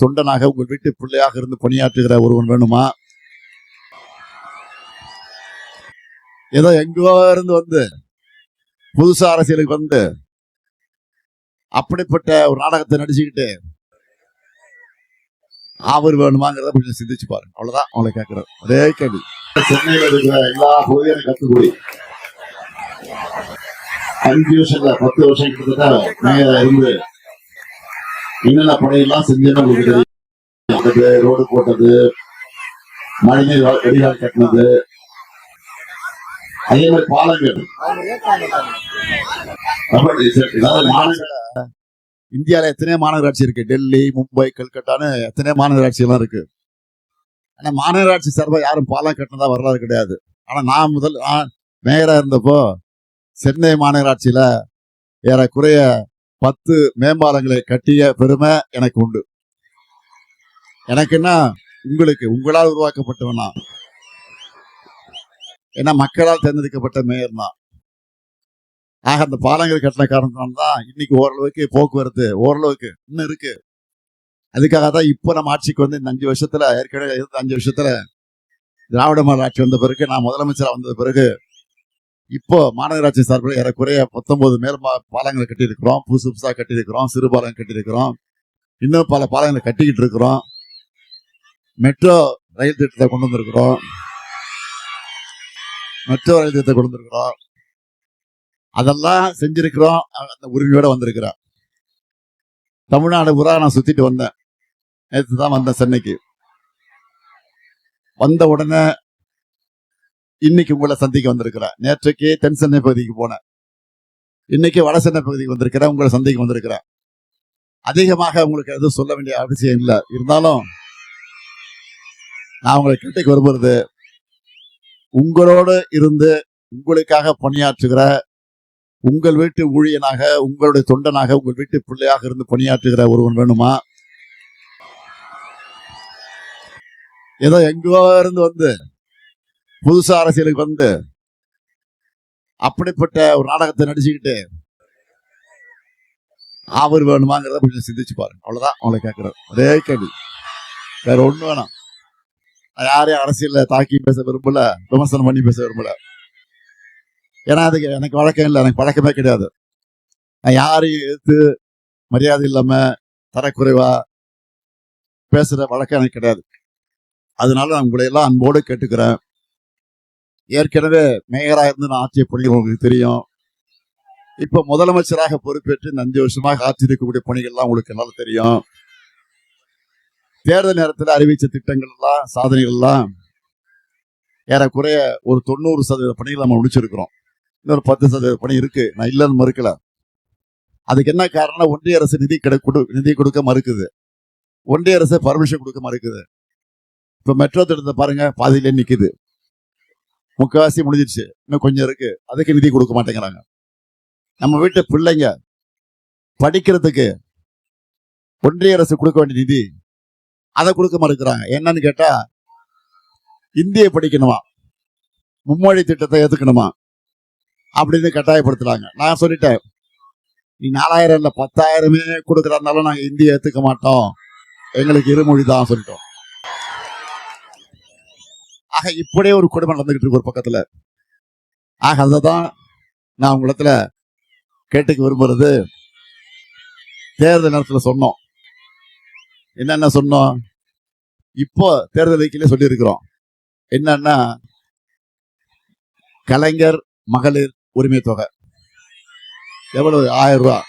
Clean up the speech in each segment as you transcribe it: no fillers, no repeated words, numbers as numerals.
தொண்டனாக உங்கள் வீட்டு பிள்ளையாக இருந்து பணியாற்றுகிற ஒருவன் வேணுமா? ஏதோ எங்கோ இருந்து வந்து புதுசா அரசியலுக்கு வந்து அப்படிப்பட்ட ஒரு நாடகத்தை நடிச்சுக்கிட்டு அவர் வேணுமாங்கிறத கொஞ்சம் சிந்திச்சு பாருங்க. அவ்வளவுதான் அவங்களை கேட்கிறேன். ஒரே கேள்வி. சென்னையில் இருக்கிற எல்லா பகுதியும் கத்துக்கூடி 5 வருஷம் 10 வருஷம் கிட்டத்தட்ட மேயரா இருந்து என்னென்ன பணியெல்லாம் செஞ்சேன்னு உங்களுக்கு தெரியும். ரோடு போட்டது, மழைநீர் வடிகால் கட்டினது, அதே மாதிரி பாலங்கள். இந்தியாவில எத்தனை மாநகராட்சி இருக்கு? டெல்லி, மும்பை, கல்கட்டான்னு எத்தனை மாநகராட்சி எல்லாம் இருக்கு. ஆனா மாநகராட்சி சார்பா யாரும் பாலம் கட்டினதா வரலாறு கிடையாது. ஆனா நான் மேயரா இருந்தப்போ சென்னை மாநகராட்சியில ஏறக்குறைய 10 மேம்பாலங்களை கட்டிய பெருமை எனக்கு உண்டு. எனக்கு என்ன, உங்களால் உருவாக்கப்பட்டவனா? ஏன்னா மக்களால் தேர்ந்தெடுக்கப்பட்ட மேயர் தான். ஆக அந்த பாலங்கள் கட்டின காரணத்தினால்தான் இன்னைக்கு ஓரளவுக்கு போக்குவரத்து ஓரளவுக்கு இன்னும் இருக்கு. அதுக்காக தான் இப்போ நம்ம ஆட்சிக்கு வந்து இந்த 5 வருஷத்துல, ஏற்கனவே 5 வருஷத்துல திராவிட மாடல் ஆட்சி வந்த பிறகு, நான் முதலமைச்சராக வந்த பிறகு இப்போ மாநகராட்சி சார்பில் ஏறக்குறைய 19 பாலங்களை கட்டியிருக்கிறோம். புதுசா கட்டியிருக்கிறோம். சிறு பாலங்கள் கட்டியிருக்கிறோம். இன்னும் பல பாலங்களை கட்டிக்கிட்டு இருக்கிறோம். மெட்ரோ ரயில் திட்டத்தை கொண்டு வந்திருக்கிறோம். அதெல்லாம் செஞ்சிருக்கிறோம். அந்த உரிமையோட வந்திருக்கிறேன். தமிழ்நாடு பூரா நான் சுத்திட்டு வந்தேன். நேற்று தான் வந்தேன் சென்னைக்கு. வந்த உடனே இன்னைக்கு உங்களை சந்திக்க வந்திருக்கிறேன். நேற்றைக்கு தென் சென்னை பகுதிக்கு போனேன். இன்னைக்கு வட சென்னை பகுதிக்கு வந்திருக்கிறேன். உங்களை சந்திக்க வந்திருக்கிறேன். அதிகமாக உங்களுக்கு எதுவும் சொல்ல வேண்டிய அவசியம் இல்லை. இருந்தாலும் நான் உங்களை கேட்டுக்கு வருவது, உங்களோடு இருந்து உங்களுக்காக பணியாற்றுகிற, உங்கள் வீட்டு ஊழியனாக, உங்களுடைய தொண்டனாக, உங்கள் வீட்டு பிள்ளையாக இருந்து பணியாற்றுகிற ஒருவன் வேணுமா? ஏதோ எங்கோ இருந்து வந்து புதுசா அரசியலுக்கு வந்து அப்படிப்பட்ட ஒரு நாடகத்தை நடிச்சுக்கிட்டு அவர் வேணுமாங்கிறத கொஞ்சம் சிந்திச்சு பாருங்க. அவ்வளவுதான் அவங்களை கேட்கிறேன். ஒரே கேள்வி, வேற ஒண்ணு வேணாம். யாரையும் அரசியல்ல தாக்கி பேச விரும்பல, விமர்சனம் பண்ணி பேச விரும்பல. ஏன்னா அதுக்கு எனக்கு வழக்கம் இல்லை, எனக்கு பழக்கமே கிடையாது. நான் யாரையும் எதிர்த்து மரியாதை இல்லாம தரக்குறைவா பேசுற வழக்கம் எனக்கு கிடையாது. அதனால நான் உங்களை எல்லாம் அன்போடு கேட்டுக்கிறேன். ஏற்கனவே மேயராக இருந்து நான் ஆட்சிய பணிகள் உங்களுக்கு தெரியும். இப்ப முதலமைச்சராக பொறுப்பேற்று 5 வருஷமாக ஆட்சி இருக்கக்கூடிய பணிகள்லாம் உங்களுக்கு நல்லா தெரியும். தேர்தல் நேரத்தில் அறிவிச்ச திட்டங்கள் எல்லாம், சாதனைகள் எல்லாம் ஏறக்குறைய ஒரு 90% பணிகள் நம்ம முடிச்சிருக்கிறோம். இன்னொரு 10% பணி இருக்கு. நான் இல்லைன்னு மறுக்கல. அதுக்கு என்ன காரணம்? ஒன்றிய அரசு நிதி கொடுக்க மறுக்குது. ஒன்றிய அரசு பர்மிஷன் கொடுக்க மறுக்குது. இப்ப மெட்ரோ திட்டத்தை பாருங்க, பாதியிலே நிக்குது. முக்காவாசி முடிஞ்சிருச்சு, இன்னும் கொஞ்சம் இருக்கு. அதுக்கு நிதி கொடுக்க மாட்டேங்கிறாங்க. நம்ம வீட்டு பிள்ளைங்க படிக்கிறதுக்கு ஒன்றிய அரசு கொடுக்க வேண்டிய நிதி, அதை கொடுக்க மறுக்கிறாங்க. என்னன்னு கேட்டா, இந்திய படிக்கணுமா, மும்மொழி திட்டத்தை ஏத்துக்கணுமா அப்படின்னு கட்டாயப்படுத்துறாங்க. நான் சொல்லிட்டேன், நீ 4000 இல்ல 10,000 கொடுக்கறதுனால நாங்க இந்திய ஏத்துக்க மாட்டோம், எங்களுக்கு இருமொழி தான் சொல்லிட்டோம். ஆக இப்படியே ஒரு குடும்பம் நடந்துகிட்டு இருக்கு ஒரு பக்கத்துல. ஆக அததான் நான் உங்களிடத்துல கேட்டுக்க விரும்புறது. தேர்தல் நேரத்துல சொன்னோம். என்னென்ன சொன்னோம்? இப்போ தேர்தல் அறிக்கையிலே சொல்லி இருக்கிறோம். என்னன்னா, கலைஞர் மகளிர் உரிமை தொகை எவ்வளவு? 1000 ரூபாய்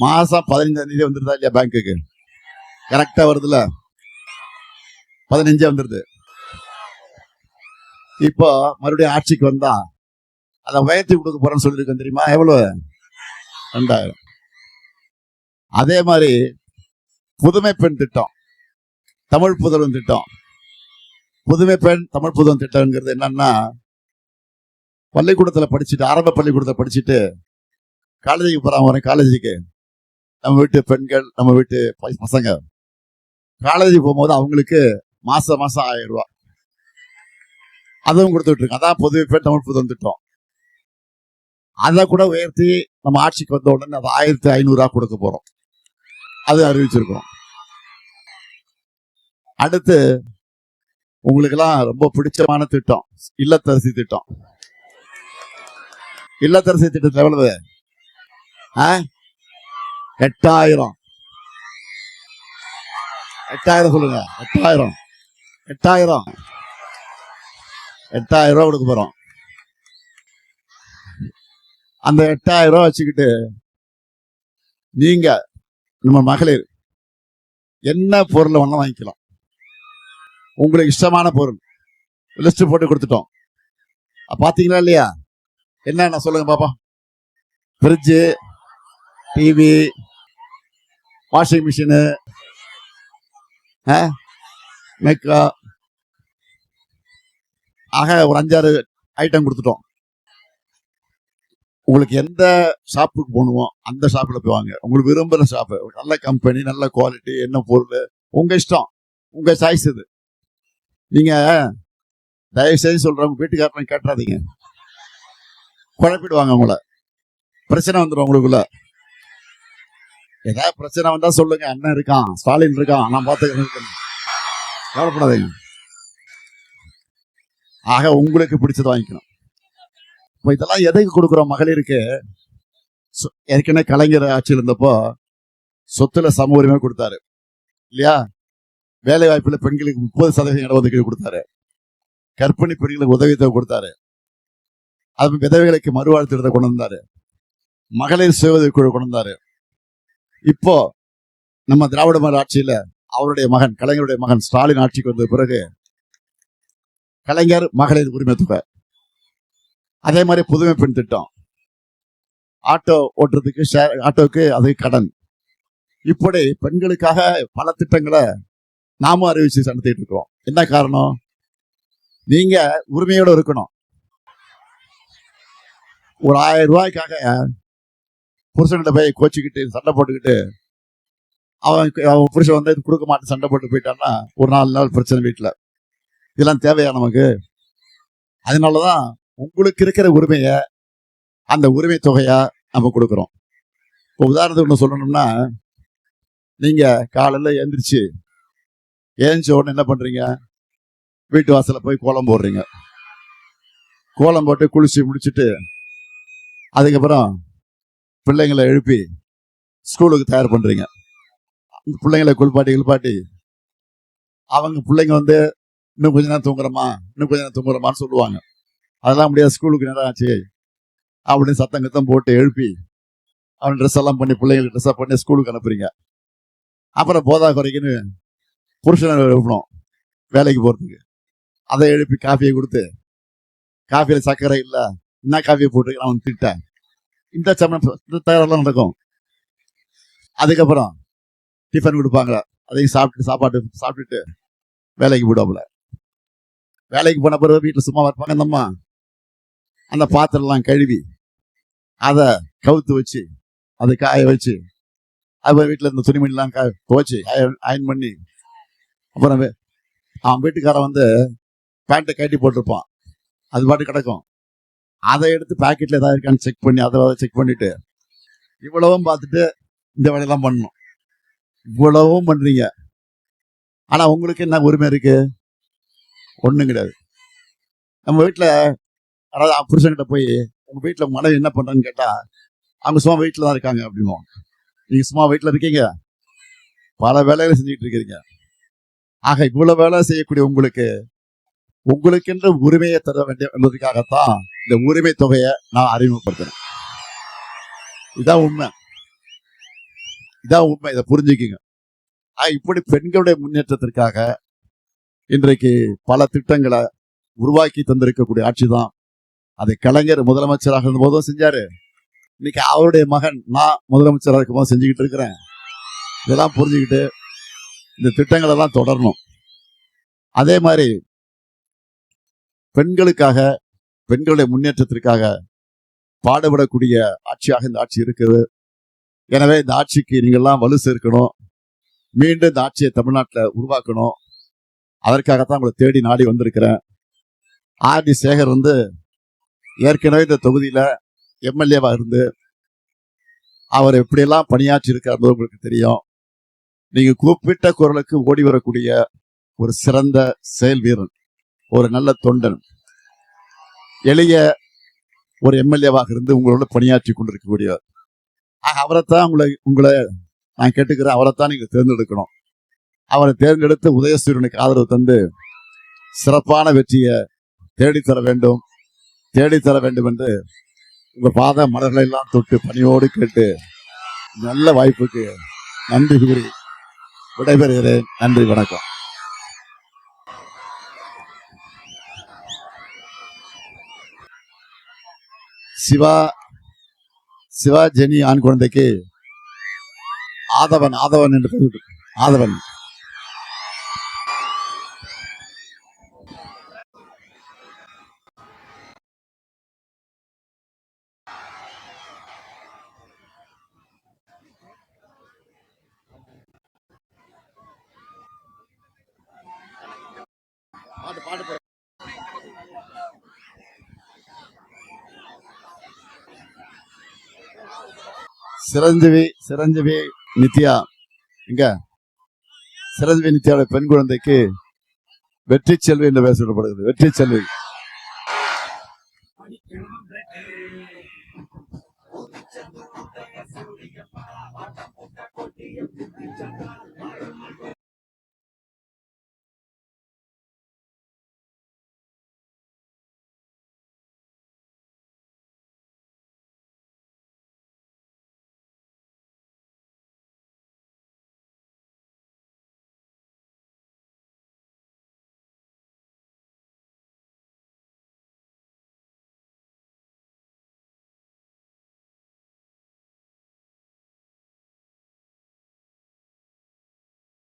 மாசம். 15ஆம் தேதி வந்துருதா இல்லையா? பேங்குக்கு கரெக்டா வருதுல, 15 வந்துருது. இப்போ மறுபடியும் ஆட்சிக்கு வந்தா அதை உயர்த்தி கொடுக்க போறேன்னு சொல்லியிருக்கேன் தெரியுமா? எவ்வளவு? 2000. அதே மாதிரி புதுமை பெண் திட்டம், தமிழ் புதல்வன் திட்டம். புதுமை பெண் தமிழ் புதல்வன் திட்டம்ங்கிறது என்னன்னா, பள்ளிக்கூடத்துல படிச்சுட்டு, ஆரம்ப பள்ளிக்கூடத்துல படிச்சுட்டு காலேஜுக்கு போறாங்க. காலேஜுக்கு நம்ம வீட்டு பெண்கள், நம்ம வீட்டு பசங்க காலேஜுக்கு போகும்போது அவங்களுக்கு மாசம் 1000 ரூபாய் அதுவும் கொடுத்துட்டு இருக்கு. அதான் புதுமை பெண் தமிழ் புதல்வன் திட்டம். அதை கூட உயர்த்தி நம்ம ஆட்சிக்கு வந்த உடனே அது 1500 கொடுக்க போறோம். அது அறிவிச்சிருக்கோம். அடுத்து உங்களுக்கெல்லாம் ரொம்ப பிடிச்சமான திட்டம் இல்லத்தரசி திட்டம். இல்லத்தரசி திட்டத்தில் எவ்வளவு? 8000. 8000 சொல்லுங்க. 8000 ரூபாய் கொடுக்க போறோம். அந்த 8000 ரூபாய் வச்சுக்கிட்டு நீங்க நம்ம மகளிர் என்ன பொருளை வேணா வாங்கிக்கலாம். உங்களுக்கு இஷ்டமான பொருள் லிஸ்ட் போட்டு கொடுத்துட்டோம். பாத்தீங்களா இல்லையா? என்ன சொல்லுங்க பாப்பா. ஃப்ரிட்ஜு, டிவி, வாஷிங் மிஷினு, மேக்கா, ஆக ஒரு 5-6 ஐட்டம் கொடுத்துட்டோம். உங்களுக்கு எந்த ஷாப்புக்கு போகணுமோ அந்த ஷாப்பில் போய் வாங்க. உங்களுக்கு விரும்புகிற ஷாப்பு, நல்ல கம்பெனி, நல்ல குவாலிட்டி, என்ன பொருள் உங்க இஷ்டம், உங்க சாய்ஸ் இது. நீங்க தயவு செய்து சொல்றவங்க வீட்டுக்காரனை கேட்டுறாதீங்க, குழப்பிடுவாங்க உங்களை. பிரச்சனை வந்துடும் உங்களுக்குள்ள. ஏதாவது பிரச்சனை வந்தா சொல்லுங்க, அண்ணன் இருக்கான், ஸ்டாலின் இருக்கான், நான் பார்த்துக்கிறேன், கவலைப்படாதீங்க. ஆக உங்களுக்கு பிடிச்சதை வாங்கிக்கணும். இப்போ இதெல்லாம் எதைக்கு கொடுக்குறோம்? மகளிருக்கு ஏற்கனவே கலைஞர் ஆட்சியில் இருந்தப்போ சொத்துல சம உரிமை கொடுத்தாரு இல்லையா? வேலை வாய்ப்புல பெண்களுக்கு 30% இடஒதுக்கீடு கொடுத்தாரு. கர்ப்பிணி பெண்களுக்கு உதவித்தொகை கொடுத்தாரு. அது விதவைகளுக்கு மறுவாழ்வு திட்டத்தை கொண்டு வந்தாரு. மகளிர் சுய உதவி குழு கொண்டு வந்தாரு. இப்போ நம்ம திராவிட மாடல் ஆட்சியில அவருடைய மகன், கலைஞருடைய மகன் ஸ்டாலின் ஆட்சிக்கு வந்த பிறகு கலைஞர் மகளிர் உரிமை தொகை, அதே மாதிரி புதுமை பெண் திட்டம், ஆட்டோ ஓட்டுறதுக்கு ஆட்டோவுக்கு அது கடன், இப்படி பெண்களுக்காக பல திட்டங்களை நாமும் அறிவிச்சு நடத்திட்டு இருக்கோம். என்ன காரணம்? நீங்க உரிமையோடு இருக்கணும். ஒரு 1000 ரூபாய்க்காக புருஷன்கிட்ட போய் கோச்சிக்கிட்டு சண்டை போட்டுக்கிட்டு அவன் புருஷன் வந்து கொடுக்க மாட்டேன் சண்டை போட்டு போயிட்டான்னா ஒரு 4 நாள் பிரச்சனை வீட்டில். இதெல்லாம் தேவையா நமக்கு? அதனாலதான் உங்களுக்கு இருக்கிற உரிமைய அந்த உரிமை தொகையா நம்ம கொடுக்குறோம். இப்போ உதாரணத்துக்கு ஒன்று சொல்லணும்னா, நீங்க காலையில ஏந்திரிச்ச உடனே என்ன பண்றீங்க? வீட்டு வாசல போய் கோலம் போடுறீங்க. கோலம் போட்டு குளிச்சு முடிச்சுட்டு அதுக்கப்புறம் பிள்ளைங்களை எழுப்பி ஸ்கூலுக்கு தயார் பண்றீங்க. பிள்ளைங்களை குளிப்பாட்டி அவங்க பிள்ளைங்க வந்து இன்னும் கொஞ்ச நேரம் தூங்குறமான்னு சொல்லுவாங்க. அதெல்லாம் முடியாது, ஸ்கூலுக்கு நேரம் ஆச்சு அப்படின்னு சத்தம் போட்டு எழுப்பி அவன் ட்ரெஸ் எல்லாம் பண்ணி பிள்ளைங்களுக்கு ட்ரெஸ் பண்ணி ஸ்கூலுக்கு அனுப்புறீங்க. அப்புறம் போதா குறைக்குன்னு புருஷனை எழுப்பணும் வேலைக்கு போறதுக்கு. அதை எழுப்பி காஃபியை கொடுத்து, காஃபியில சர்க்கரை இல்லை, என்ன காஃபியை போட்டு நான் திட்டேன். இந்த தயாரெல்லாம் நடக்கும். அதுக்கப்புறம் டிஃபன் கொடுப்பாங்க, அதையும் சாப்பிட்டுட்டு வேலைக்கு போயிடுவாப்புல. வேலைக்கு போன பிறகு வீட்டில் சும்மா இருப்பாங்க. அந்த அம்மா அந்த பாத்திரம்லாம் கழுவி அதை கவுத்து வச்சு அதை காய வச்சு, அது வீட்டில் இருந்த துணிமணிலாம் துவச்சி அயன் பண்ணி, அப்புறம் அவன் வீட்டுக்காரன் வந்து பேண்ட்டை கட்டி போட்டிருப்பான், அது பாட்டு கிடக்கும். அதை எடுத்து பாக்கெட்ல ஏதாவது இருக்கான்னு செக் பண்ணி அதை செக் பண்ணிட்டு இவ்வளவும் பார்த்துட்டு இந்த வேலையெல்லாம் பண்ணணும். இவ்வளவும் பண்றீங்க. ஆனா உங்களுக்கு என்ன உரிமை இருக்கு? ஒண்ணும் கிடையாது. நம்ம வீட்டுல அதாவது புருஷன்கிட்ட போய் உங்க வீட்டுல மனைவி என்ன பண்றான்னு கேட்டா அவங்க சும்மா வீட்டுல தான் இருக்காங்க அப்படின்னுவோம். நீங்க சும்மா வீட்டுல இருக்கீங்க, பல வேலைகளை செஞ்சுட்டு இருக்கிறீங்க. ஆக இவ்வளவு வேலை செய்யக்கூடிய உங்களுக்கென்று உரிமையை தர வேண்டிய என்பதற்காகத்தான் இந்த உரிமை தொகையை நான் அறிமுகப்படுத்துறேன். இதான் உண்மை. இதை புரிஞ்சுக்குங்க. இப்படி பெண்களுடைய முன்னேற்றத்திற்காக இன்றைக்கு பல திட்டங்களை உருவாக்கி தந்திருக்கக்கூடிய ஆட்சி தான். அதை கலைஞர் முதலமைச்சராக இருந்த போதும் செஞ்சாரு. இன்னைக்கு அவருடைய மகன் நான் முதலமைச்சராக இருக்கும் போது செஞ்சுக்கிட்டு இருக்கிறேன். இதெல்லாம் புரிஞ்சுக்கிட்டு இந்த திட்டங்கள் எல்லாம் தொடரணும். அதே மாதிரி பெண்களுக்காக, பெண்களுடைய முன்னேற்றத்திற்காக பாடுபடக்கூடிய ஆட்சியாக இந்த ஆட்சி இருக்குது. எனவே இந்த ஆட்சிக்கு நீங்கள்லாம் வலு சேர்க்கணும். மீண்டும் இந்த ஆட்சியை தமிழ்நாட்டில் உருவாக்கணும். அதற்காகத்தான் உங்களை தேடி நாடி வந்திருக்கிறேன். ஆர் டி சேகர் வந்து ஏற்கனவே இந்த தொகுதியில எம்எல்ஏவா இருந்து அவர் எப்படியெல்லாம் பணியாற்றி இருக்காரு உங்களுக்கு தெரியும். நீங்க கூப்பிட்ட குரலுக்கு ஓடி வரக்கூடிய ஒரு சிறந்த செயல் வீரன், ஒரு நல்ல தொண்டன், எளிய ஒரு எம்எல்ஏவாக இருந்து உங்களோட பணியாற்றி கொண்டிருக்கக்கூடியவர். அவரைத்தான் உங்களை நான் கேட்டுக்கிறேன், அவரைத்தான் நீங்க தேர்ந்தெடுக்கணும். அவரை தேர்ந்தெடுத்து உதயசூரியனுக்கு ஆதரவு தந்து சிறப்பான வெற்றியை தேடித்தர வேண்டும் என்று உங்க பாத மலர்களை எல்லாம் தொட்டு பணியோடு கேட்டு நல்ல வாய்ப்புக்கு நன்றி கூறி விடைபெறுகிறேன். நன்றி, வணக்கம். சிவா ஜெனி ஆண் குழந்தைக்கு ஆதவன் என்று பெயர். ஆதவன். சிரஞ்சீவி நித்யா, இங்க சிரஞ்சீவி நித்யாவோட பெண் குழந்தைக்கு வெற்றி செல்வி என்று பெயர் சொல்லப்படுகிறது. வெற்றி செல்வி.